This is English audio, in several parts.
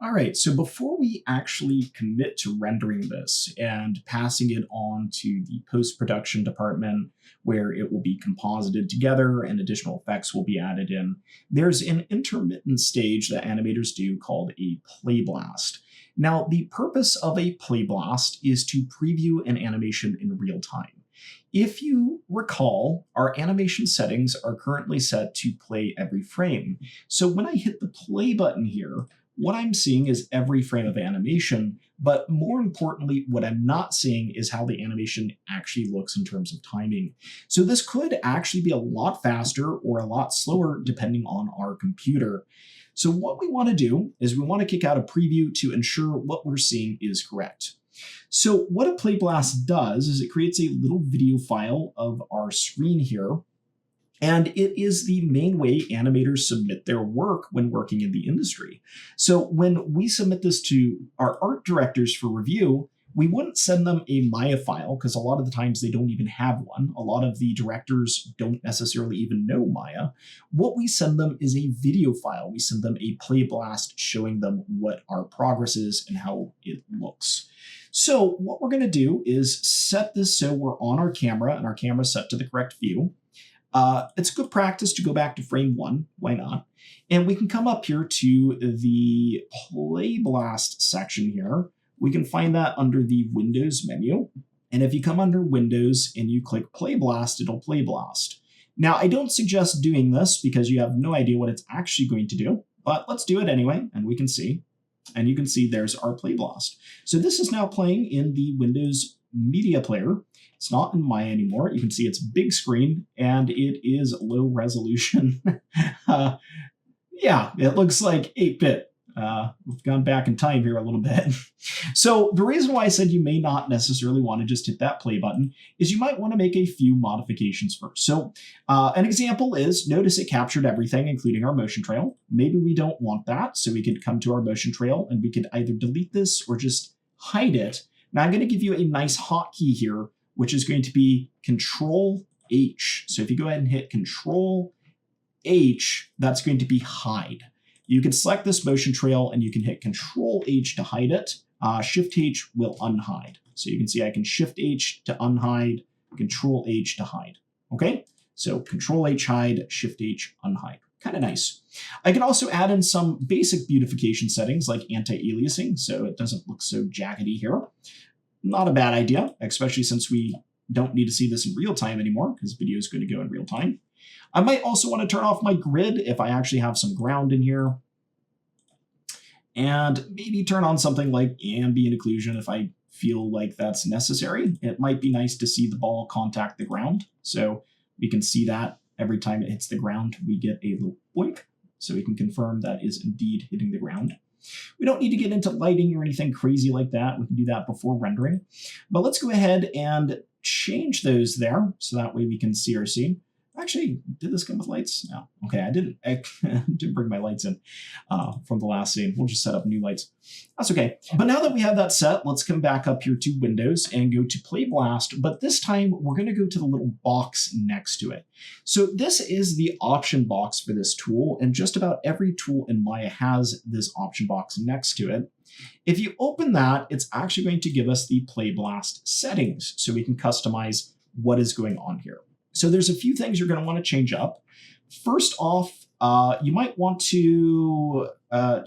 All right, so before we actually commit to rendering this and passing it on to the post-production department where it will be composited together and additional effects will be added in, there's an intermittent stage that animators do called a playblast. Now, the purpose of a playblast is to preview an animation in real time. If you recall, our animation settings are currently set to play every frame. So when I hit the play button here, what I'm seeing is every frame of animation, but more importantly, what I'm not seeing is how the animation actually looks in terms of timing. So this could actually be a lot faster or a lot slower depending on our computer. So what we want to do is we want to kick out a preview to ensure what we're seeing is correct. So what a Playblast does is it creates a little video file of our screen here. And it is the main way animators submit their work when working in the industry. So when we submit this to our art directors for review, we wouldn't send them a Maya file because a lot of the times they don't even have one. A lot of the directors don't necessarily even know Maya. What we send them is a video file. We send them a Playblast showing them what our progress is and how it looks. So what we're going to do is set this so we're on our camera and our camera's set to the correct view. It's good practice to go back to frame 1. Why not? And we can come up here to the Playblast section here. We can find that under the Windows menu. And if you come under Windows and you click Playblast, it'll Playblast. Now, I don't suggest doing this because you have no idea what it's actually going to do, but let's do it anyway, and we can see. And you can see there's our Playblast. So this is now playing in the Windows Media Player. It's not in Maya anymore. You can see it's big screen and it is low resolution. Yeah, it looks like 8-bit. We've gone back in time here a little bit. So the reason why I said you may not necessarily want to just hit that play button is you might want to make a few modifications first. So an example is, notice it captured everything, including our motion trail. Maybe we don't want that, so we could come to our motion trail and we could either delete this or just hide it. Now I'm going to give you a nice hotkey here, which is going to be Control H. So if you go ahead and hit Control H, that's going to be hide. You can select this motion trail and you can hit Control H to hide it. Shift H will unhide. So you can see I can Shift H to unhide, Control H to hide. Okay, so Control H hide, Shift H unhide. Kind of nice. I can also add in some basic beautification settings like anti-aliasing, so it doesn't look so jaggedy here. Not a bad idea, especially since we don't need to see this in real time anymore because video is going to go in real time. I might also want to turn off my grid if I actually have some ground in here. And maybe turn on something like ambient occlusion if I feel like that's necessary. It might be nice to see the ball contact the ground. So we can see that every time it hits the ground, we get a little boink. So we can confirm that is indeed hitting the ground. We don't need to get into lighting or anything crazy like that. We can do that before rendering. But let's go ahead and change those there so that way we can see our scene. Actually, did this come with lights? No. Okay, I didn't bring my lights in from the last scene. We'll just set up new lights. That's okay. But now that we have that set, let's come back up here to Windows and go to Playblast. But this time, we're going to go to the little box next to it. So this is the option box for this tool, and just about every tool in Maya has this option box next to it. If you open that, it's actually going to give us the Playblast settings, so we can customize what is going on here. So there's a few things you're going to want to change up. First off, you might want to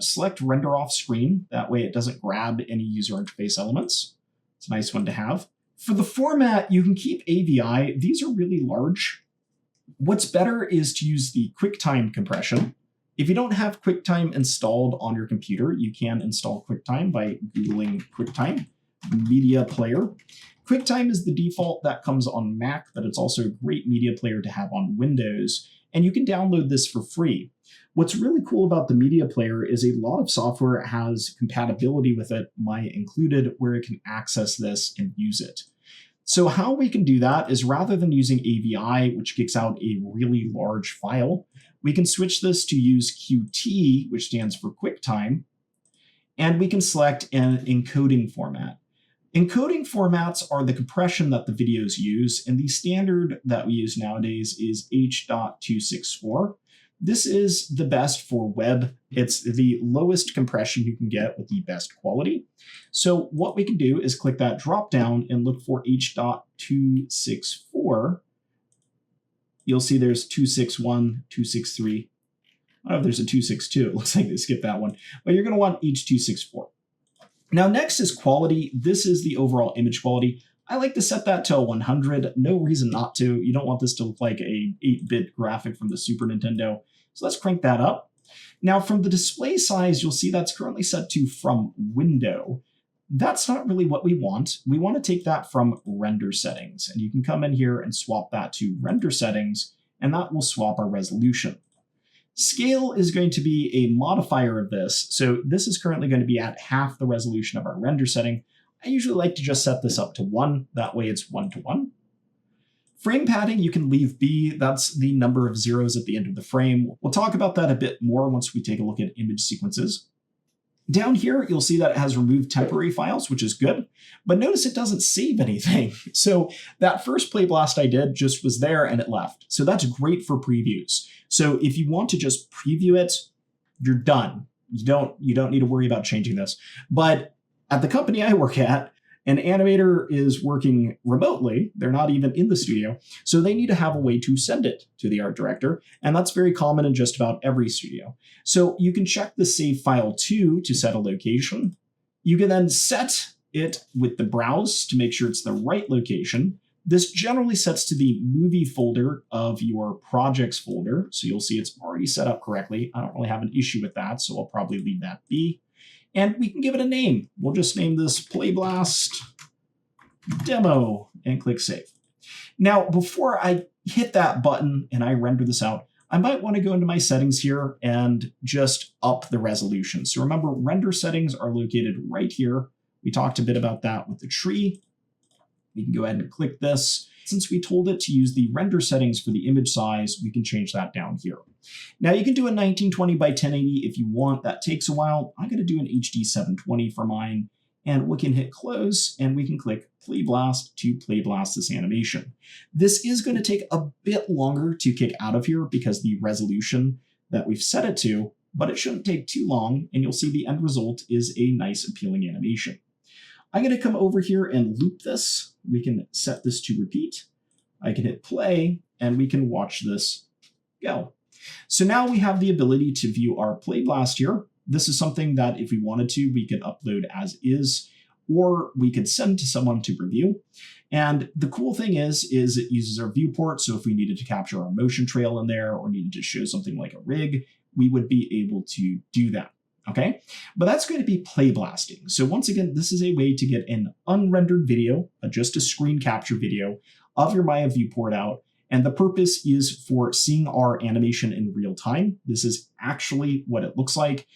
select render off screen. That way it doesn't grab any user interface elements. It's a nice one to have. For the format, you can keep AVI. These are really large. What's better is to use the QuickTime compression. If you don't have QuickTime installed on your computer, you can install QuickTime by Googling QuickTime Media Player. QuickTime is the default that comes on Mac, but it's also a great media player to have on Windows, and you can download this for free. What's really cool about the media player is a lot of software has compatibility with it, Maya included, where it can access this and use it. So how we can do that is rather than using AVI, which kicks out a really large file, we can switch this to use QT, which stands for QuickTime, and we can select an encoding format. Encoding formats are the compression that the videos use, and the standard that we use nowadays is H.264. This is the best for web. It's the lowest compression you can get with the best quality. So what we can do is click that drop down and look for H.264. You'll see there's 261, 263. I don't know if there's a 262. It looks like they skipped that one. But you're going to want H.264. Now next is quality. This is the overall image quality. I like to set that to 100. No reason not to. You don't want this to look like a 8-bit graphic from the Super Nintendo. So let's crank that up. Now from the display size, you'll see that's currently set to from window. That's not really what we want. We want to take that from render settings. And you can come in here and swap that to render settings, and that will swap our resolution. Scale is going to be a modifier of this. So this is currently going to be at half the resolution of our render setting. I usually like to just set this up to 1. That way it's 1:1. Frame padding, you can leave B. That's the number of zeros at the end of the frame. We'll talk about that a bit more once we take a look at image sequences. Down here, you'll see that it has removed temporary files, which is good, but notice it doesn't save anything. So that first Playblast I did just was there and it left. So that's great for previews. So if you want to just preview it, you're done. You don't need to worry about changing this. But at the company I work at, an animator is working remotely. They're not even in the studio. So they need to have a way to send it to the art director. And that's very common in just about every studio. So you can check the save file to set a location. You can then set it with the browse to make sure it's the right location. This generally sets to the movie folder of your projects folder. So you'll see it's already set up correctly. I don't really have an issue with that, so I'll probably leave that be. And we can give it a name. We'll just name this Playblast Demo and click Save. Now, before I hit that button and I render this out, I might want to go into my settings here and just up the resolution. So remember, render settings are located right here. We talked a bit about that with the tree. We can go ahead and click this. Since we told it to use the render settings for the image size, we can change that down here. Now you can do a 1920 by 1080 if you want. That takes a while. I'm going to do an HD 720 for mine. And we can hit close and we can click Playblast to playblast this animation. This is going to take a bit longer to kick out of here because the resolution that we've set it to, but it shouldn't take too long. And you'll see the end result is a nice appealing animation. I'm going to come over here and loop this. We can set this to repeat. I can hit play and we can watch this go. So now we have the ability to view our Playblast here. This is something that if we wanted to, we could upload as is, or we could send to someone to review. And the cool thing is it uses our viewport. So if we needed to capture our motion trail in there or needed to show something like a rig, we would be able to do that. Okay, but that's going to be playblasting. So once again, this is a way to get an unrendered video, just a screen capture video of your Maya viewport out. And the purpose is for seeing our animation in real time. This is actually what it looks like.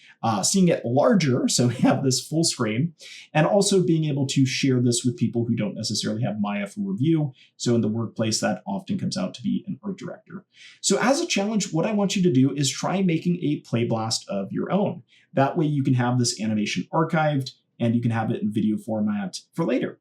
Seeing it larger, so we have this full screen, and also being able to share this with people who don't necessarily have Maya for review. So in the workplace, that often comes out to be an art director. So as a challenge, what I want you to do is try making a Playblast of your own. That way you can have this animation archived and you can have it in video format for later.